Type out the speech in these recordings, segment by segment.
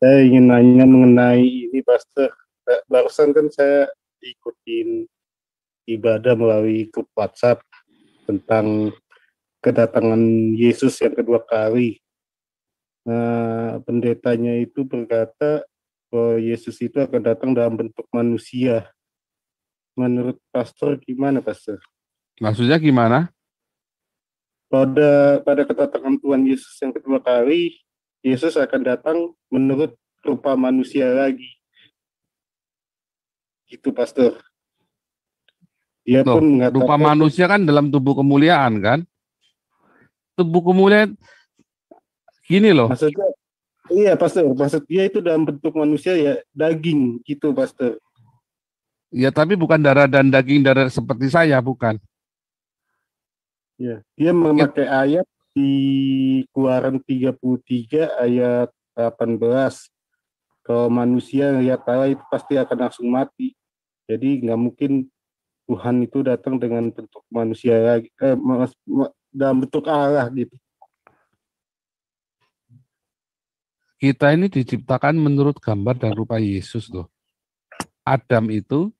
Saya ingin nanya mengenai ini, Pastor. Barusan kan saya ikutin ibadah melalui grup WhatsApp tentang kedatangan Yesus yang kedua kali. Nah, pendetanya itu berkata bahwa Yesus itu akan datang dalam bentuk manusia. Menurut Pastor gimana, Pastor? Maksudnya gimana? Pada kedatangan Tuhan Yesus yang kedua kali, Yesus akan datang menurut rupa manusia lagi. Gitu, Pastor. Dia Loh, pun rupa mengatakan, manusia kan dalam tubuh kemuliaan kan? Tubuh kemuliaan gini loh. maksudnya, iya, Pastor. Maksud dia itu dalam bentuk manusia ya, daging gitu, Pastor. Ya tapi bukan darah dan daging darah seperti saya, bukan. Ya, dia memakai ayat di Keluaran 33 ayat 18. Kalau manusia lihat Allah itu pasti akan langsung mati. Jadi nggak mungkin Tuhan itu datang dengan bentuk manusia lagi, dalam bentuk Allah gitu. Kita ini diciptakan menurut gambar dan rupa Yesus loh. Adam itu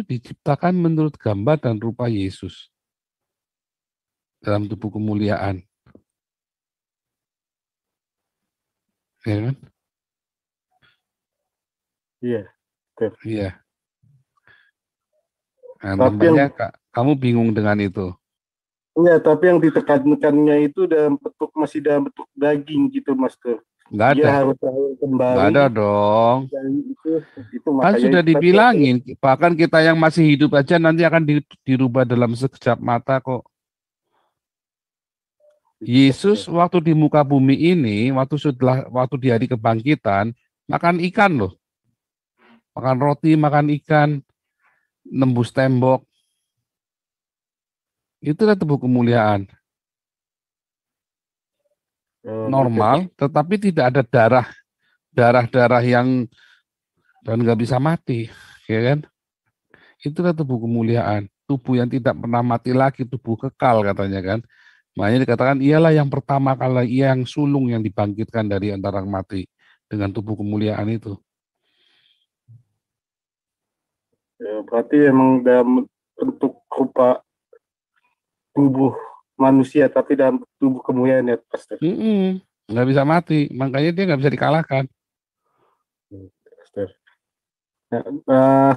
diciptakan menurut gambar dan rupa Yesus dalam tubuh kemuliaan. Ya kan? Iya. Iya. Nah, Tapi yang nampaknya kamu bingung dengan itu. Iya, tapi yang ditekankannya itu masih dalam bentuk daging gitu, Master. Nggak Dia ada. harus lahir Nggak ada kembali dong. dan itu Kan makanya sudah itu tadi Master. dibilangin, bahkan kita yang masih hidup aja nanti akan dirubah dalam sekejap mata kok. Yesus waktu di muka bumi ini, waktu di hari kebangkitan, makan ikan loh. Makan roti, makan ikan, nembus tembok. Itulah tubuh kemuliaan. Normal, tetapi tidak ada darah yang dan nggak bisa mati, ya kan? Itulah tubuh kemuliaan. Tubuh yang tidak pernah mati lagi, tubuh kekal katanya kan. Makanya dikatakan ialah yang pertama kali, ia yang sulung yang dibangkitkan dari antara mati dengan tubuh kemuliaan itu. Ya, berarti emang dalam bentuk rupa tubuh manusia, tapi dalam tubuh kemuliaan ya, Pastor. Nggak bisa mati, makanya dia nggak bisa dikalahkan. Pastor.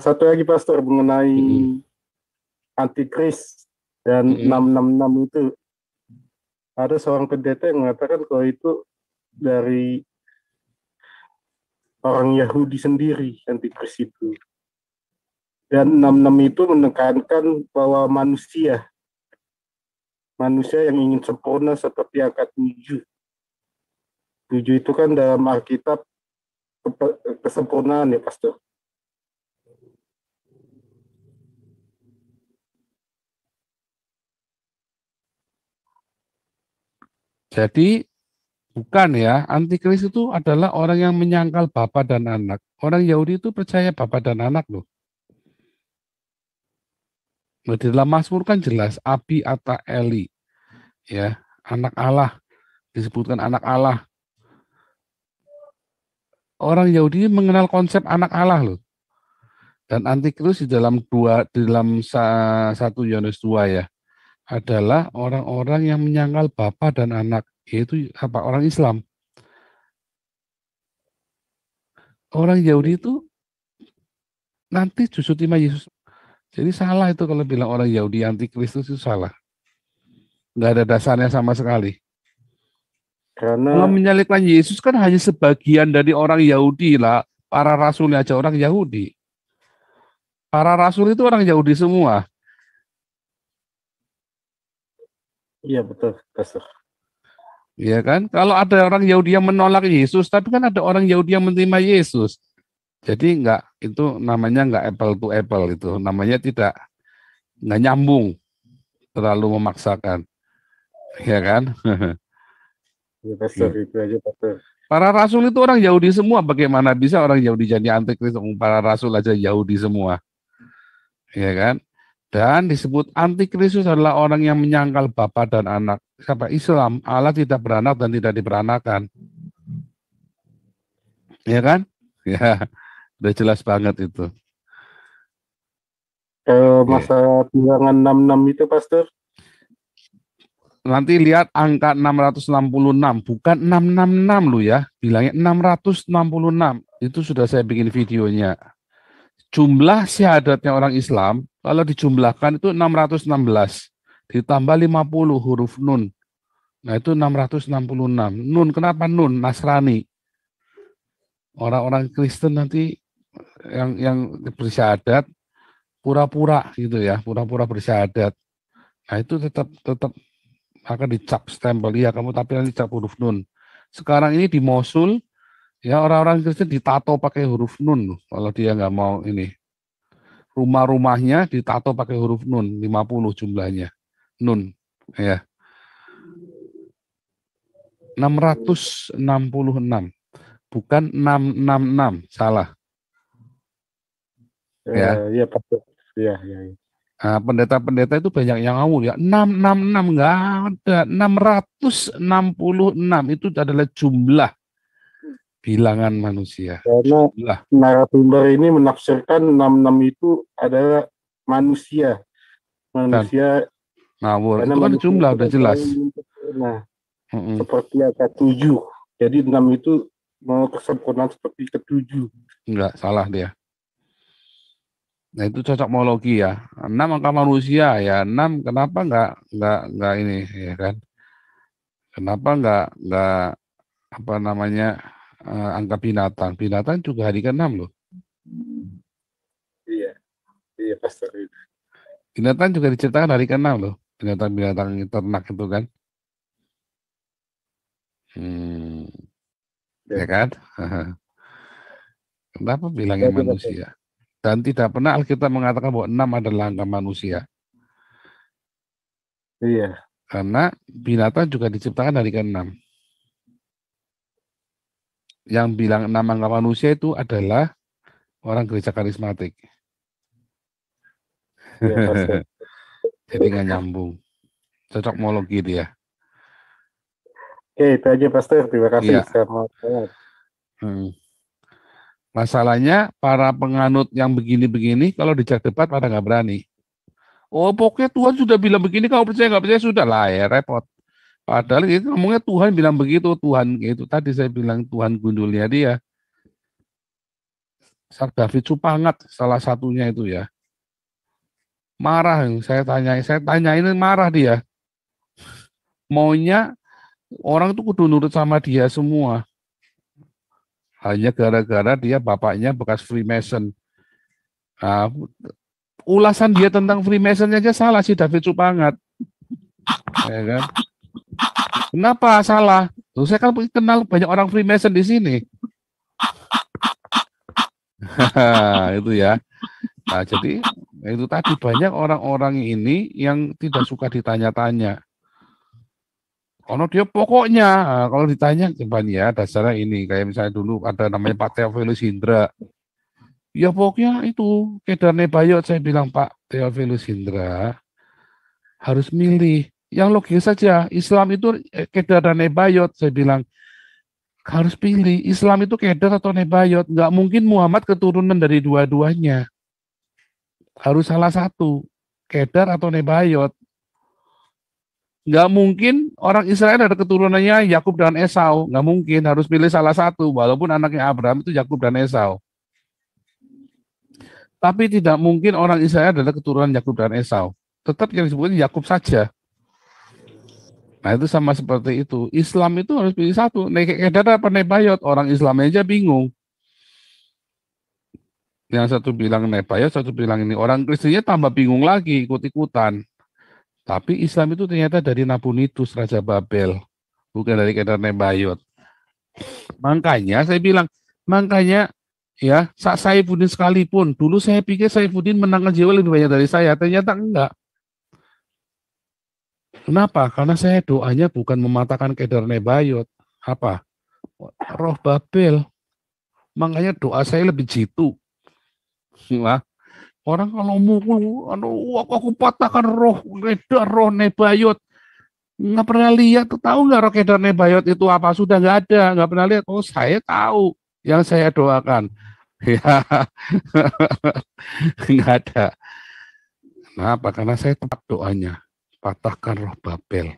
Satu lagi, Pastor, mengenai antikris dan 666 itu. Ada seorang pendeta yang mengatakan kalau itu dari orang Yahudi sendiri, antikris itu. Dan 66 itu menekankan bahwa manusia yang ingin sempurna seperti angka 7. 7 itu kan dalam Alkitab kesempurnaan ya, Pastor. Jadi bukan ya, antikris itu adalah orang yang menyangkal Bapa dan Anak. Orang Yahudi itu percaya Bapa dan Anak loh. Nah, di dalam Mazmur kan jelas Abi Ata Eli, ya, anak Allah, disebutkan anak Allah. Orang Yahudi mengenal konsep anak Allah loh. Dan antikris di dalam 1 Yohanes 2 ya, adalah orang-orang yang menyangkal Bapa dan Anak, yaitu apa? Orang Islam. Orang Yahudi itu nanti justru terima Yesus. Jadi salah itu kalau bilang orang Yahudi antikris itu salah. Nggak ada dasarnya sama sekali. Kalau Karena menyalibkan Yesus kan hanya sebagian dari orang Yahudi lah. Para rasulnya aja orang Yahudi. Para rasul itu orang Yahudi semua. iya betul, Pastor. Ya kan? Kalau ada orang Yahudi yang menolak Yesus, tapi kan ada orang Yahudi yang menerima Yesus. Jadi itu namanya nggak apple to apple itu. Namanya nggak nyambung. Terlalu memaksakan. Ya kan? Ya, Pastor, itu aja, Pastor. Para rasul itu orang Yahudi semua. Bagaimana bisa orang Yahudi jadi antikris? Para rasul aja Yahudi semua. Ya kan? Dan disebut antikristus adalah orang yang menyangkal Bapa dan Anak. Siapa Islam, Allah tidak beranak dan tidak diperanakan. Ya kan? Ya, udah jelas banget itu. Oke. Masa bilangan 66 itu, Pastor. Nanti lihat angka 666, bukan 666 lu ya, bilangnya 666. Itu sudah saya bikin videonya. Jumlah syahadatnya orang Islam, kalau dijumlahkan itu 616, ditambah 50 huruf nun. Nah itu 666. Nun, kenapa nun? Nasrani. Orang-orang Kristen nanti yang bersyahadat, pura-pura gitu ya, pura-pura bersyahadat. Nah itu tetap tetap akan dicap stempel, iya kamu tapi nanti dicap huruf nun. Sekarang ini di Mosul, ya orang-orang Kristen ditato pakai huruf nun loh, kalau dia nggak mau ini. Rumah-rumahnya ditato pakai huruf nun, 50 jumlahnya. Nun, ya. 666, bukan 666, salah. Ya. Iya, Pastor. Iya, iya. Iya. Nah, pendeta-pendeta itu banyak yang ngawur ya. 666 enggak ada. 666 itu adalah jumlah bilangan manusia. Karena Jumlah. narasumber ini menafsirkan 66 itu adalah manusia. Dan Manusia, ngawur. karena Itu kan manusia jumlah itu udah kan jelas. selalu menyempurna. Mm-mm. Seperti angka 7. Jadi 6 itu mau kesempurnaan seperti ke-7. Enggak, salah dia. Nah itu cocokmologi ya. 6 angka manusia ya. 6 kenapa enggak ini ya kan? Kenapa enggak apa namanya angka binatang? Binatang juga hari ke-6 loh. Iya, iya, Pastor. Binatang juga diciptakan hari ke-6 loh. Binatang-binatang ternak itu kan. Ya kan? Kenapa bilangnya Jadi, Pastor. manusia? Dan tidak pernah Alkitab mengatakan bahwa 6 adalah angka manusia. Iya, Karena binatang juga diciptakan hari ke-6. Yang bilang 6 angka manusia itu adalah orang gereja karismatik. iya, Pastor. Jadi nggak nyambung. Cocokmologi dia. Oke, itu aja, Pastor. Terima kasih. Iya. Selamat malam. Masalahnya para penganut yang begini-begini kalau dijak debat pada nggak berani. Oh pokoknya Tuhan sudah bilang begini, kamu percaya nggak percaya sudah lah ya repot. Padahal itu ngomongnya Tuhan bilang begitu, Tuhan itu tadi saya bilang Tuhan gundulnya dia. Sak David Supangat salah satunya itu ya. Marah saya tanya ini marah dia. Maunya orang itu kudu nurut sama dia semua. Hanya gara-gara dia bapaknya bekas Freemason. Nah, ulasan dia tentang Freemason aja salah sih David Supangat. Ya kan? Kenapa salah? Tuh, saya kan kenal banyak orang Freemason di sini. Itu ya. Nah, jadi itu tadi banyak orang-orang ini yang tidak suka ditanya-tanya. Kalau dia pokoknya, kalau ditanya, coba ya dasarnya ini, kayak misalnya dulu ada namanya Pak Theophilus Hindra. Ya pokoknya itu, Kedar Nebayot, saya bilang Pak Theophilus Hindra harus milih. Yang logis saja, Islam itu Kedar dan Nebayot, saya bilang harus pilih. Islam itu Kedar atau Nebayot, nggak mungkin Muhammad keturunan dari dua-duanya. Harus salah satu, Kedar atau Nebayot. Nggak mungkin orang Israel ada keturunannya Yakub dan Esau. Nggak mungkin, harus pilih salah satu. Walaupun anaknya Abraham itu Yakub dan Esau. Tapi tidak mungkin orang Israel adalah keturunan Yakub dan Esau. Tetap yang disebutnya Yakub saja. Nah itu sama seperti itu. Islam itu harus pilih satu. Kedar apa Nebayot? Orang Islam aja bingung. Yang satu bilang Nebayot, satu bilang ini. Orang Kristennya tambah bingung lagi, ikut-ikutan. Tapi Islam itu ternyata dari Nabonidus, Raja Babel. Bukan dari Kedar Nebayot. Makanya saya bilang, makanya ya, Saifuddin sekalipun, dulu saya pikir Saifuddin menangkan jiwa lebih banyak dari saya, ternyata enggak. Kenapa? Karena saya doanya bukan mematahkan Kedar Nebayot. Apa? Roh Babel. Makanya doa saya lebih jitu. Nah, orang kalau mukul, aku patahkan roh Kedar, roh Nebayot. Nggak pernah lihat, tahu nggak roh Kedar Nebayot itu apa? Sudah nggak ada, nggak pernah lihat. Oh, saya tahu. yang saya doakan. Ya, nggak ada. Kenapa? Karena saya tetap doanya, patahkan roh Babel.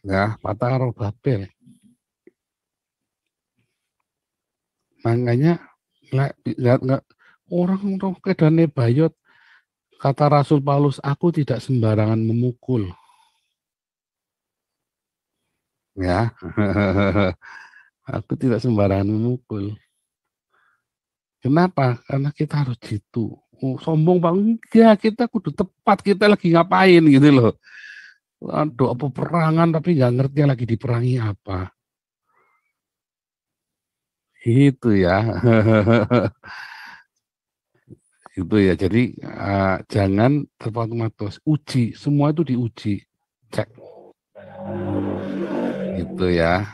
Ya, patahkan roh Babel. Makanya nggak orang kedane bayot, kata Rasul Paulus, aku tidak sembarangan memukul. Ya, aku tidak sembarangan memukul. Kenapa? Karena kita harus jitu. Oh, sombong bang, enggak, kita kudu tepat, kita lagi ngapain gitu loh. Aduh, apa perangan tapi nggak ngerti lagi diperangi apa. Itu ya. Itu ya. Jadi jangan terpaku-matus, uji, semua itu diuji. Cek. Gitu ya.